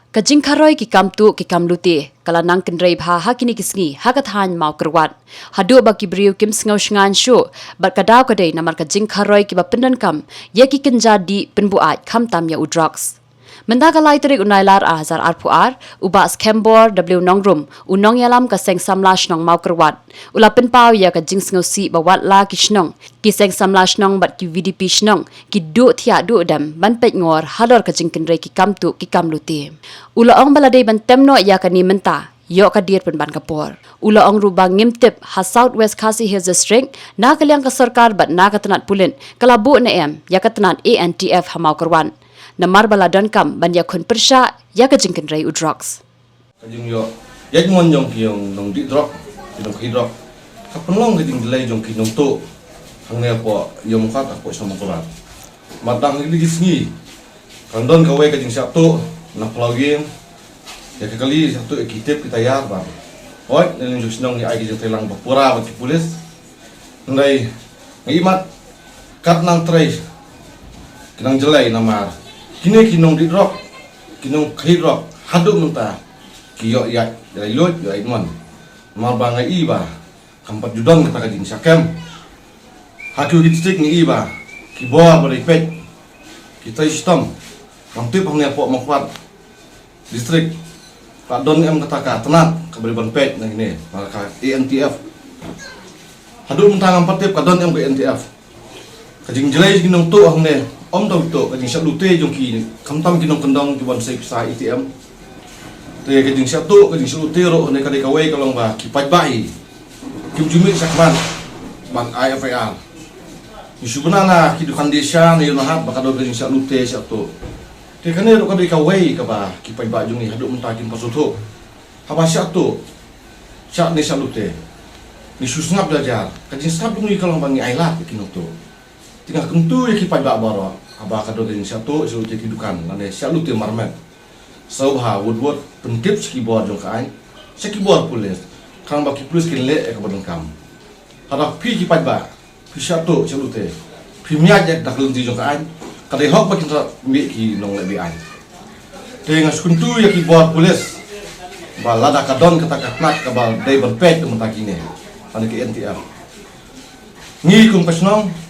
Kajing karoi ki kamtu ki kamluti kala nang kendrei bha hakini kisngi hakathan mau kerwat hadu ba ki briu kim sngau shngan shu bat kadau kadai namar kajing karoi ki ba pendan kam ye ki kenja di penbuat kham tam ya udrugs menda kalai terik unailar a hazar arpuar uba skembor w nongrum unong yalam ka seng samlash nong mau kerwat ula penpau ya kajing sngau si ba wat la kishnong ki seng samlash nong bat ki vdp shnong ki du thia du dam ban pet ngor halor kajing kendrei ki kamtu ki kamluti ula ong baladai ban temno ya kani menta yo kadir pen ban kapor ula ong rubang ngimtip ha southwest khasi hills district na kalyang ka sarkar bat na katanat pulin kalabu na em ya katanat antf hamau kerwan namar baladan kam ban ya khun persha ya kajing kendrei udrugs kajing yo yaj mon jong ki yong nong di drop ki nong ki drop kapenlong kajing delay jong ki nong to hang ne po yom khat po sama koran madang li gisngi kandon kawe kajing sap to na plugin ya kali satu kitip kita ya ba oi nang jus nong ni ai kajing telang bapura ba ki pulis ndai ngimat kat nang trace kinang jelai namar kini kinong di drop kinong ki drop hadu mentah kiyo ya dari lot yo idman mar bangai iba kampat judon kata kajing sakam hakiu kitik ni iba ki boa beripet kita sistem kamtip hangnya po makwat distrik pak don em kata ka tenat kaberiban pet nang ini maka antf hadu mentang kampat ka don em ke antf kajing jelai kinong tu hangne om tau to kajing sak lute jong ki kamtam kinong kendong ki ban sai pisa itm te kajing sak tu kajing sak lute ro ne kadai kawai kalong ba ki pat bai kim jumi sakman ban ifar isu benana ki dukan desa ne yo nahat bakado kajing sak lute sak tu te kane ro kadai kawai ka ba ki pat ba jong ni hadu mentah kim pasuto haba sak tu sak ne sak lute ni susngap belajar kajing sak tu ni kalong bangi ailat kinong tu tinggal kentu ya kipai bak baro aba kado kajing satu isu jadi dukan lane selalu te marmet sobha woodward pentip skibor jong kain skibor pulis kang baki pulis kin le ka badang kam hada pi kipai bak pi satu selalu te pi miat jak dak lenti jong kain kadai hok baki mi ki nong le bi ai dengan kentu ya kibor pulis balada kadon kata katnak ka bal dai berpet mentakine ane ke NTR ni kum pasnong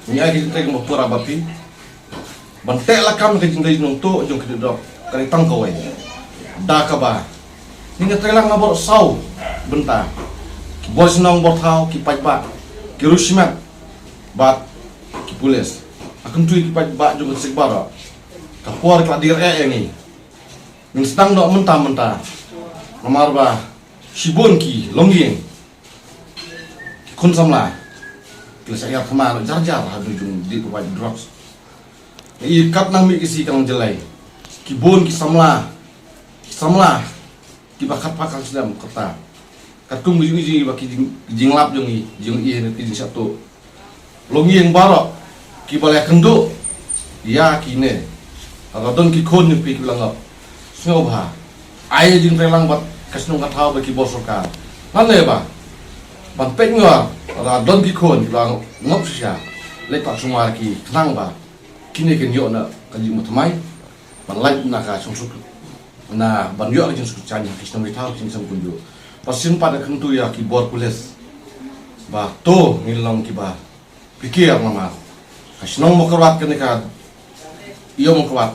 ni ai kita tengok pura bapi bantek la kam ke jindai nong to jong ke dok kali tang kawai da ka ba ni ngai telang ngabor sau benta ki bos nong bor thau ki pai ba ki rushimat bat ki pulis akun tu ki pai ba jong sik bara ka por ka dir ni ning sedang dok menta nomor ba shibon ki longyeng kun samla kila saya kemana jar hadu jung di provide drugs i kat nang mi kisi kang jelai kibon ki samla ki bakat pakal sedam kata kat kum gi baki jinglap jung i ni satu longi yang barok ki balai kendo ya kine agadon ki kon ni pi bilang snobha ai jing telang bat kasnong kathau baki bosoka nale ba ban pengwa ra don ki kon bilang ngop sia letak sumar ki tenang ba kini ken yo na kaji mutamai ban lai na ka sungsuk na ban yo ka sungsuk chani ki stam ritau ki sam kunju pasin pada kentu ya ki bor pulis ba to ngilong ki ba pikir mama kasnong mo kerwat ken ka iyo mo kerwat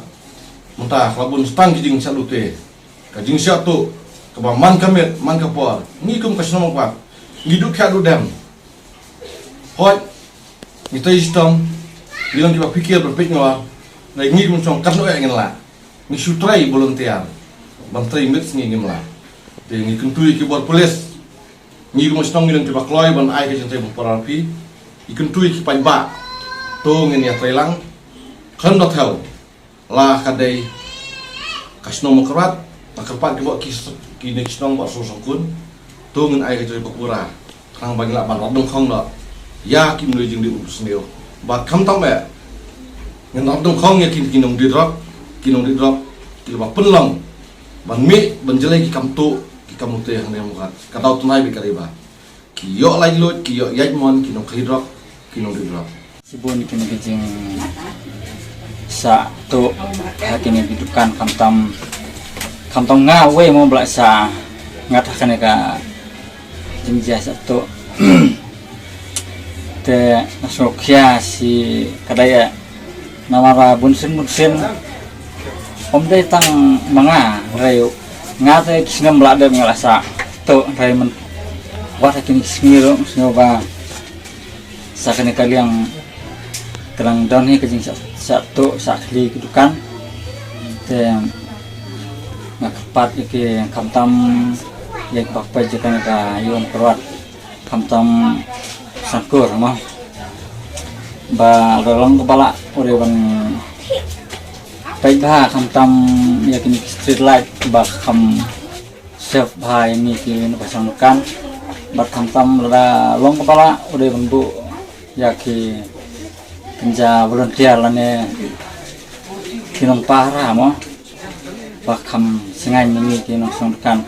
muntah labun stang ki jing salute ka jing sia to ka ba man kamet man ka por ni kum kasnong mo kerwat ngiduk ka dam hoi kita sistem bilang kita pikir berpikir ngawar na ngi kum chong kan no ngin la ni sutrai volunteer bantrai mit ngi ngim la te ngi kuntui ki bor pulis ngi kum stong ngi tiba kloi ban ai ka jente parapi ikuntui ki pai ba to ngin ya trailang kan dot hel la kadai kasno mokrat takarpat ki bo ki ni stong ba so kun to ngin ai ka jente pura kang bagi la ban dong khong do ya kim lui jing di usneo ba kam tam ba ngan dong khong ya kinong di drop ki ba penlong ban mi ban jelai ki kam tu ki kam te hang ne mukat ka tau tunai bi kariba ki yo lai lot ki yo yajmon kinong ki drop kinong di drop sibon kini kijing sa tu hakini bidukan kam tam kampung ngawe mau belaksa ngatakan ka jengja satu te nasokya si kadaya namara bunsin om dai tang manga rayu ngate kisngam belada ngalasa to ray men wata kini sniro snoba sakane kaliang kerang don he kajing satu sakli kedukan te ngakapat iki kamtam yak bakpa jekan ka yon perwat kamtam sangkur mah ba rolong kepala ore bang baik kamtam yakin street light ba kam chef bhai ni ki pasangkan ba kamtam la long kepala ore bang bu yaki kenja volunteer lane kinong para mo bakam sengai ni kinong sangkan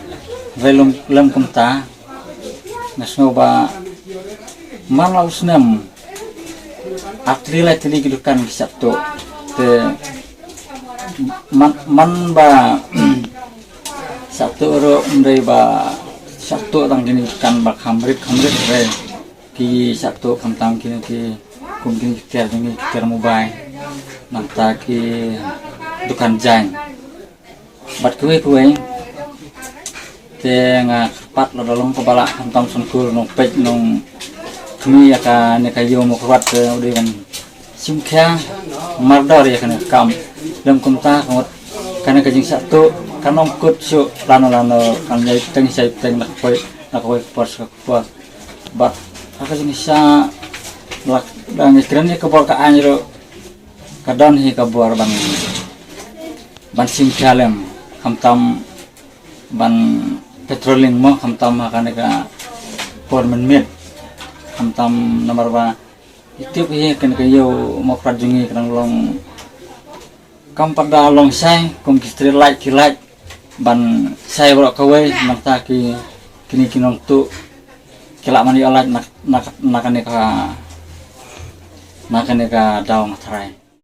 velum lem kumta nasno ba malau senam atrila tili kidukan sabtu te man ba sabtu ro ndai ba sabtu tang kini kan ba khamrit re ki sabtu kamtang kini ki kumkin kitar ni kitar mobile nanta ki dukan jain bat kuwe te nga pat lo dolong kepala kamtang sungkur nong pej nong kami akan nekayo mo kuat udah kan simkya mardar ya kan kam dalam kumta kamot karena kajing satu kanong kut su lano kan jadi teng saya teng nak koi pos bat kajing sa lak dan istiran ni kabor ka anjro kadon hi kabor ban simkya lem kamtam ban petroling mo kamtam akan ka por menit kamtam nomor ba itu ye kan kayo mo prajungi kan long kam pada long sai kom street light kilat ban sai bro kawe nangta ki kini kinong tu kelak mani alat nak nakane ka daw matrai